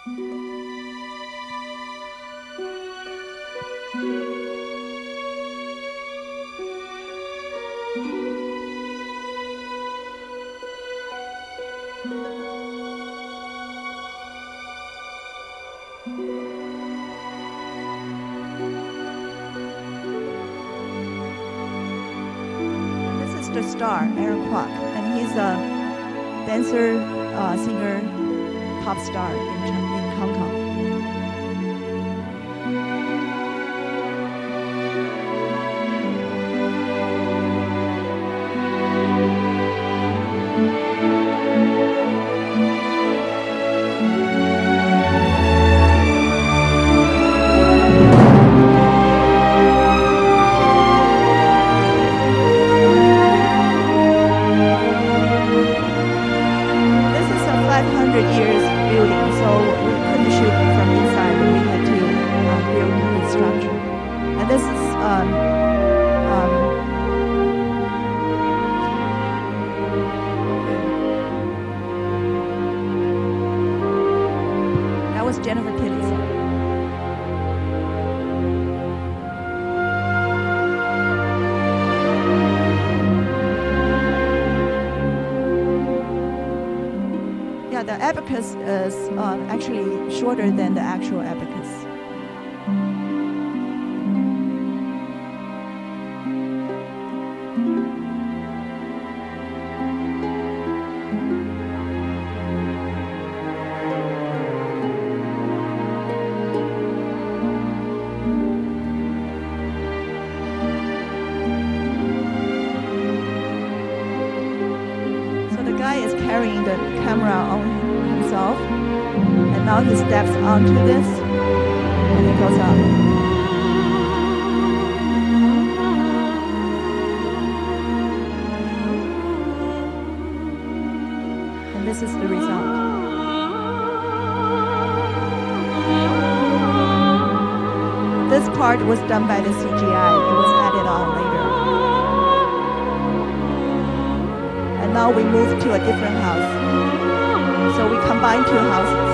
The star, Aaron Kwok, and he's a dancer, singer, pop star in Hong Kong. Years building, so we couldn't shoot from inside. We had to build the structure. And this is that was Jennifer Tilly's. The abacus is actually shorter than the actual abacus. So the guy is carrying the camera on himself, and now he steps onto this and he goes up. And this is the result. This part was done by the CGI. It was added on later. And now we move to a different house. So we combine two houses.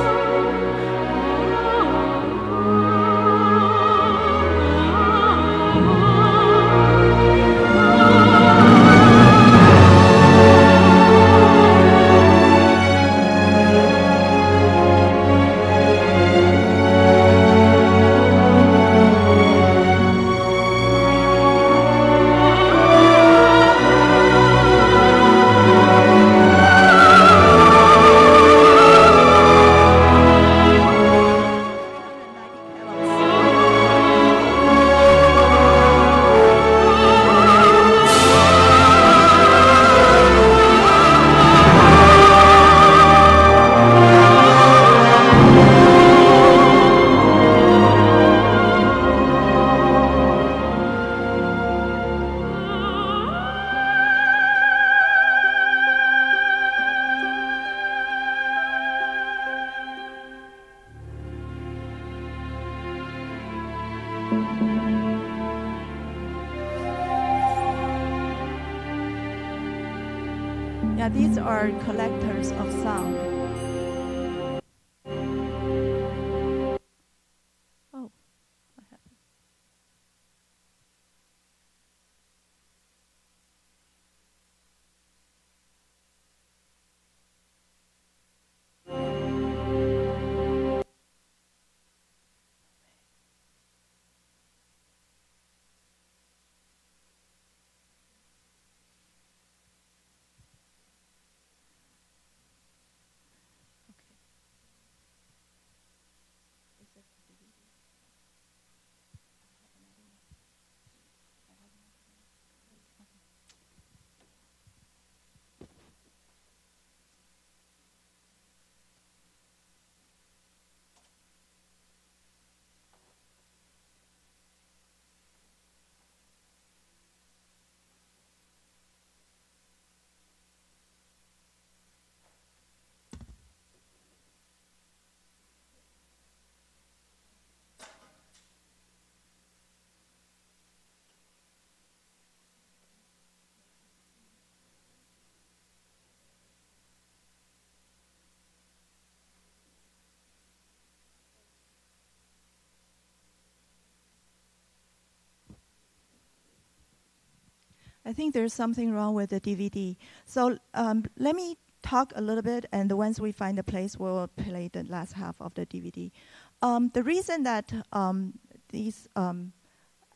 Yeah, these are collectors of sound. Oh, what happened? I think there's something wrong with the DVD. So let me talk a little bit, and once we find a place, we'll play the last half of the DVD. The reason that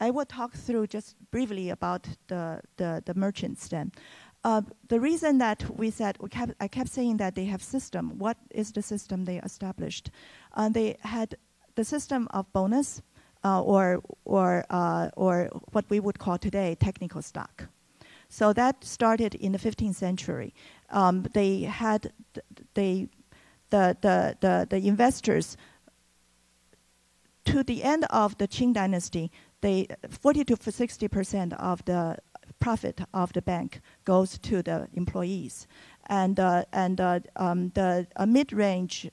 I will talk through just briefly about the merchants then. The reason that I kept saying that they have system. What is the system they established? They had the system of bonus, or what we would call today technical stock. So that started in the 15th century. They had the investors. To the end of the Qing dynasty, 40 to 60% of the profit of the bank goes to the employees, and the mid-range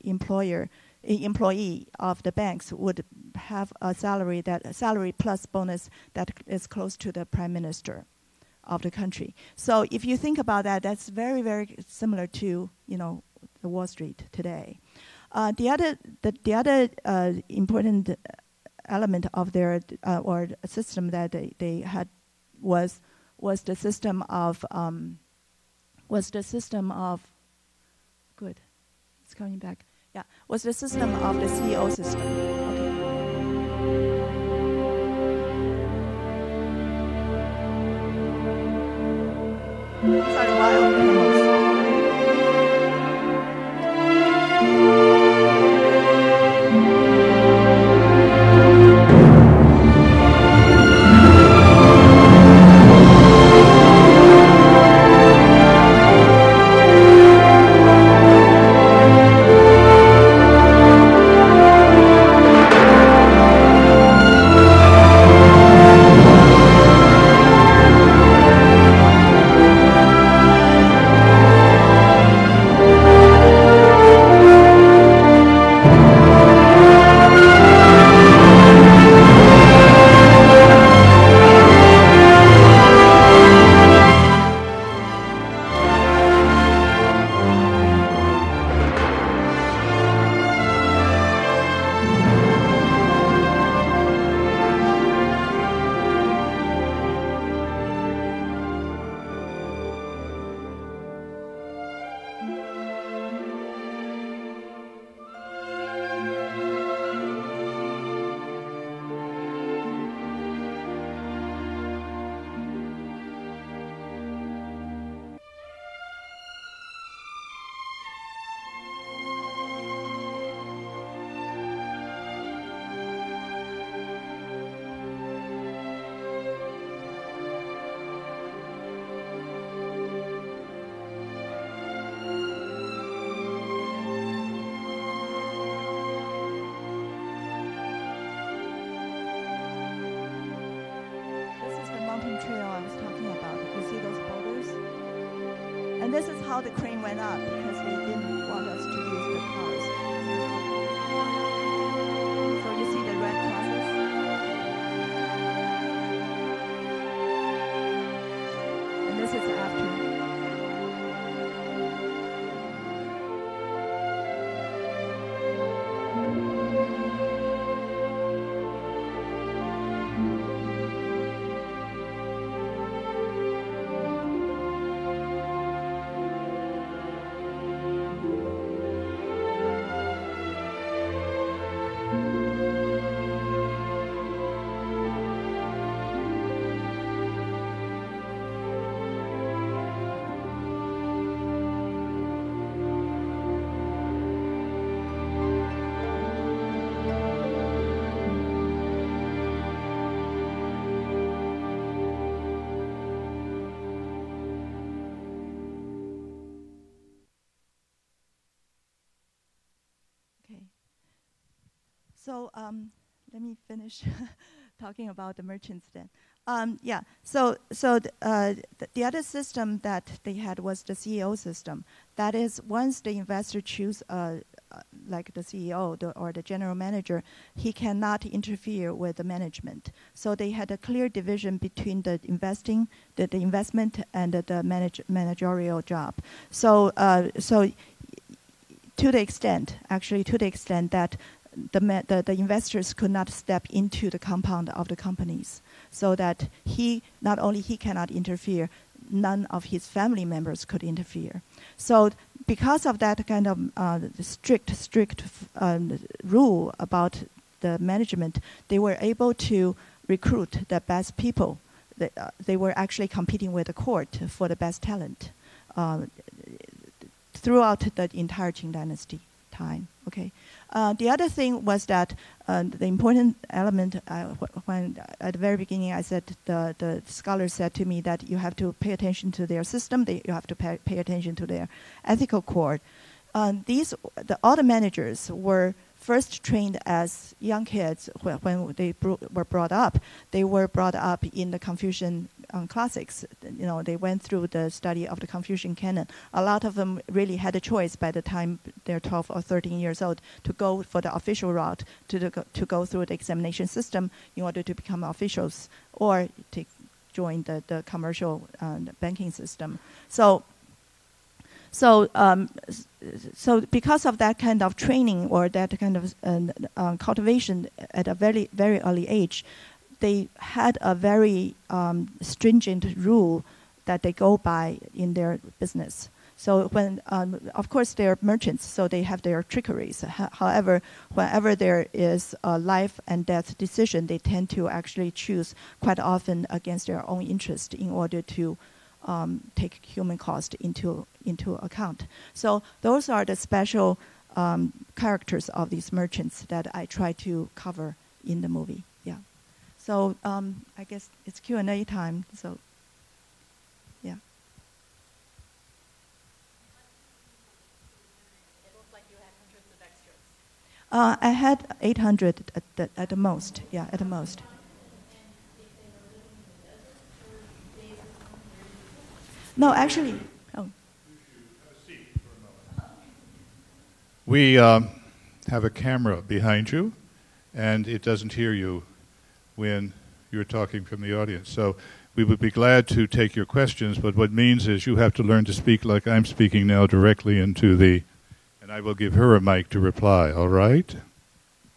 employee of the banks would have a salary plus bonus that is close to the prime minister of the country. So if you think about that, that's very, very similar to the Wall Street today. The other important element of their or system that they had was the system of good. It's coming back. Yeah, was the system of the CEO system. Okay. Sorry, while trail I was talking about. You see those boulders? And this is how the crane went up because they didn't want us to use the cars. So you see the red crosses? And this is after. So let me finish talking about the merchants then. Yeah. So the other system that they had was the CEO system. That is, once the investor choose like the CEO or the general manager, he cannot interfere with the management. So they had a clear division between the investment and the managerial job. So to the extent that the investors could not step into the compound of the companies, so that not only he cannot interfere, none of his family members could interfere. So because of that kind of strict rule about the management, they were able to recruit the best people. They were actually competing with the court for the best talent throughout the entire Qing dynasty time. Okay. The other thing was that the important element, when at the very beginning I said, the scholar said to me that you have to pay attention to their system, you have to pay attention to their ethical code. All the managers were first trained as young kids when they were brought up. They were brought up in the Confucian classics. They went through the study of the Confucian canon. A lot of them really had a choice by the time they're 12 or 13 years old to go for the official route, to go through the examination system in order to become officials, or to join the commercial banking system. So because of that kind of training or that kind of cultivation at a very, very early age, they had a very stringent rule that they go by in their business. So when, of course, they're merchants, so they have their trickeries. However, whenever there is a life and death decision, they tend to actually choose quite often against their own interest in order to take human cost into account. So those are the special characters of these merchants that I try to cover in the movie. Yeah. So I guess it's Q&A time. So yeah. It looked like you had hundreds of extras. I had 800 at the most. Yeah, at the most. No, actually. Oh. We have a camera behind you, and it doesn't hear you when you're talking from the audience. So we would be glad to take your questions, but what it means is you have to learn to speak like I'm speaking now directly into the, and I will give her a mic to reply, all right?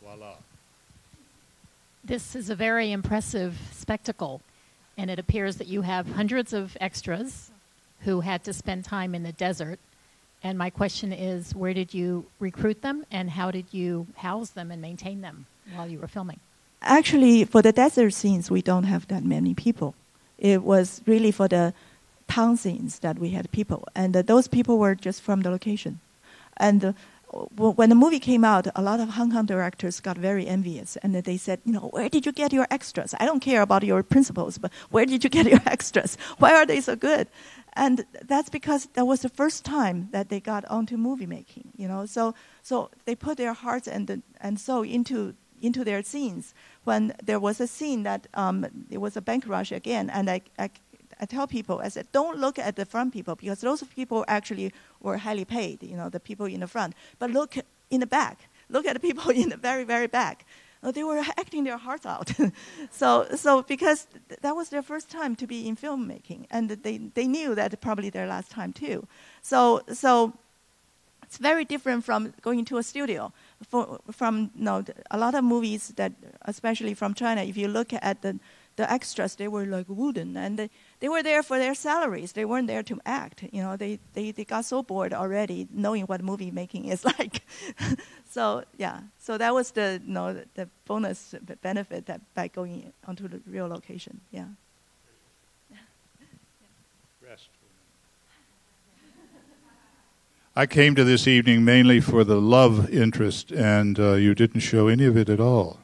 Voila. This is a very impressive spectacle, and it appears that you have hundreds of extras who had to spend time in the desert. And my question is, where did you recruit them, and how did you house them and maintain them while you were filming? Actually, for the desert scenes, we don't have that many people. It was really for the town scenes that we had people, and those people were just from the location. And when the movie came out, a lot of Hong Kong directors got very envious, and they said, where did you get your extras? I don't care about your principals, but where did you get your extras? Why are they so good? And that's because that was the first time that they got onto movie making, So they put their hearts and soul into their scenes. When there was a scene that it was a bank rush again, and I tell people, I said, don't look at the front people, because those people actually were highly paid, the people in the front. But look in the back. Look at the people in the very, very back. They were acting their hearts out. so because that was their first time to be in filmmaking, and they knew that probably their last time too. So it's very different from going to a studio. From a lot of movies that, especially from China, if you look at the extras, they were like wooden, and they were there for their salaries. They weren't there to act. They got so bored already knowing what movie making is like. So yeah, so that was the bonus benefit that by going onto the real location. Yeah. Rest. I came to this evening mainly for the love interest, and you didn't show any of it at all.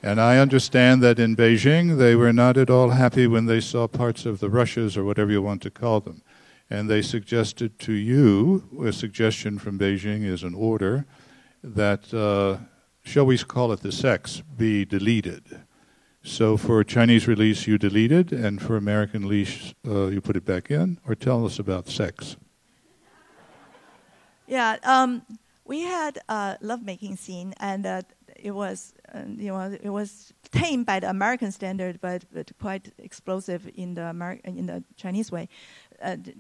And I understand that in Beijing, they were not at all happy when they saw parts of the Russias, or whatever you want to call them. And they suggested to you, a suggestion from Beijing is an order, that, shall we call it the sex, be deleted. So for Chinese release, you deleted, and for American release, you put it back in? Or tell us about sex. Yeah, we had a lovemaking scene, and it was tame by the American standard, but quite explosive in the Chinese way,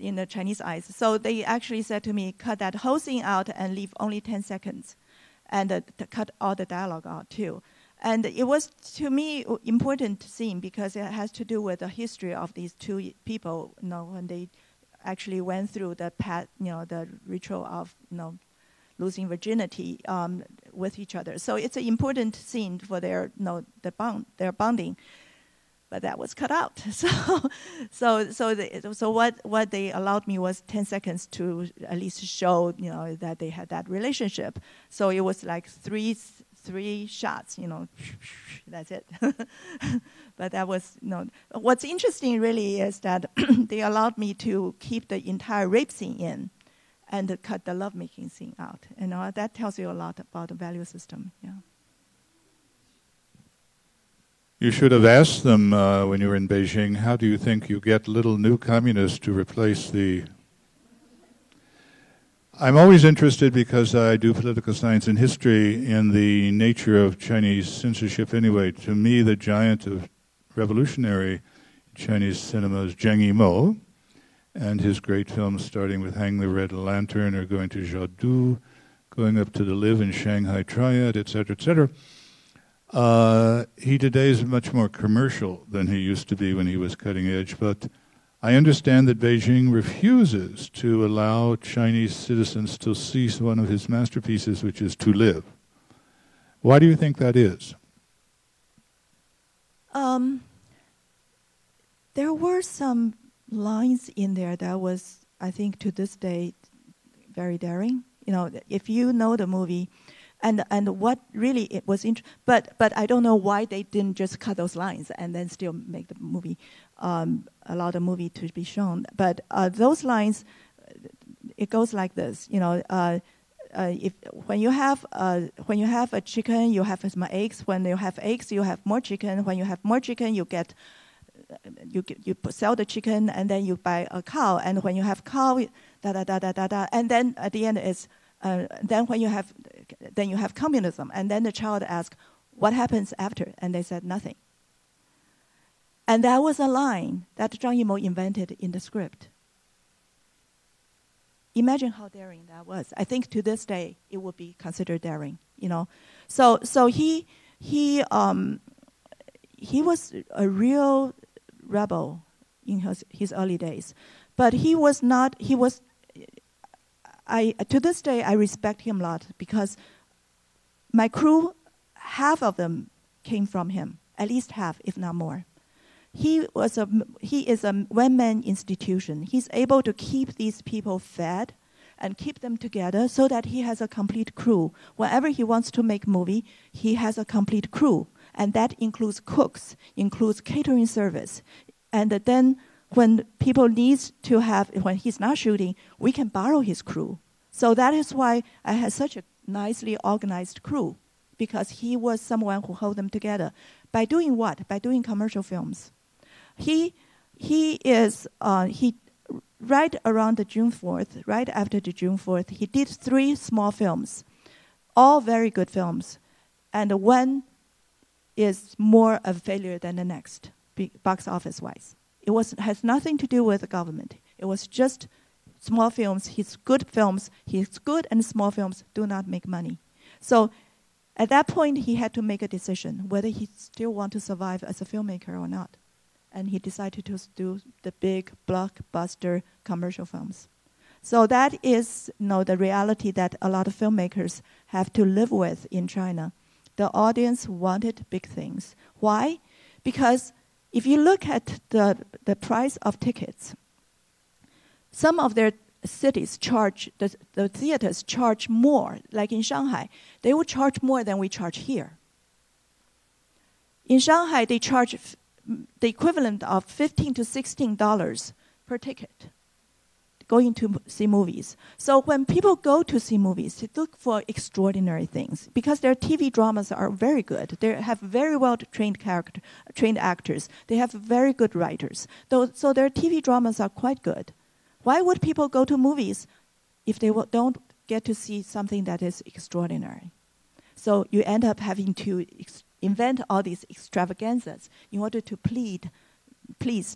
in the Chinese eyes. So they actually said to me, cut that whole scene out and leave only 10 seconds. and to cut all the dialogue out too. And it was, to me, important scene because it has to do with the history of these two people, when they actually went through the the ritual of, losing virginity with each other. So it's an important scene for their, their bonding. But that was cut out. So what they allowed me was 10 seconds to at least show, that they had that relationship. So it was like three shots, that's it. But that was, what's interesting really is that they allowed me to keep the entire rape scene in and to cut the lovemaking scene out. That tells you a lot about the value system, yeah. You should have asked them when you were in Beijing, how do you think you get little new communists to replace the... I'm always interested, because I do political science and history, in the nature of Chinese censorship anyway. To me, the giant of revolutionary Chinese cinema is Zheng Yimou, and his great films starting with Hang the Red Lantern or going to Jiaodu, going up to the Live in Shanghai Triad, etc., etc. He today is much more commercial than he used to be when he was cutting edge, but I understand that Beijing refuses to allow Chinese citizens to see one of his masterpieces, which is To Live. Why do you think that is? There were some lines in there that was, I think, to this day, very daring. If you know the movie, and what really it was but I don't know why they didn't just cut those lines and then still make the movie, allow the movie to be shown. But those lines, it goes like this. When you have a chicken, you have some eggs. When you have eggs, you have more chicken. When you have more chicken, you sell the chicken, and then you buy a cow. And when you have cow, and then at the end is. Then you have communism, and then the child asks, "What happens after?" And they said nothing. And that was a line that Zhang Yimou invented in the script. Imagine how daring that was. I think to this day it would be considered daring. So he was a real rebel in his early days, but he was not. He was. To this day, I respect him a lot because my crew, half of them came from him, at least half, if not more. He is a one-man institution. He's able to keep these people fed and keep them together so that he has a complete crew. Whenever he wants to make a movie, he has a complete crew. And that includes cooks, includes catering service. And then when people need to when he's not shooting, we can borrow his crew. So that is why I had such a nicely organized crew, because he was someone who held them together. By doing what? By doing commercial films. He right around the June 4th, right after the June 4th, he did 3 small films, all very good films, and one is more of a failure than the next, box office-wise. It has nothing to do with the government. It was just small films. His good and small films do not make money. So at that point, he had to make a decision whether he still want to survive as a filmmaker or not. And he decided to do the big blockbuster commercial films. So that is the reality that a lot of filmmakers have to live with in China. The audience wanted big things. Why? Because if you look at the price of tickets, some of their cities the theaters charge more. Like in Shanghai, they will charge more than we charge here. In Shanghai, they charge the equivalent of $15 to $16 per ticket going to see movies. So when people go to see movies, they look for extraordinary things because their TV dramas are very good. They have very well trained actors. They have very good writers. So their TV dramas are quite good. Why would people go to movies if they don't get to see something that is extraordinary? So you end up having to invent all these extravaganzas in order to please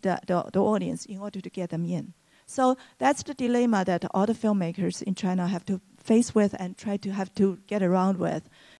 the audience, in order to get them in. So that's the dilemma that all the filmmakers in China have to face with and try to have to get around with.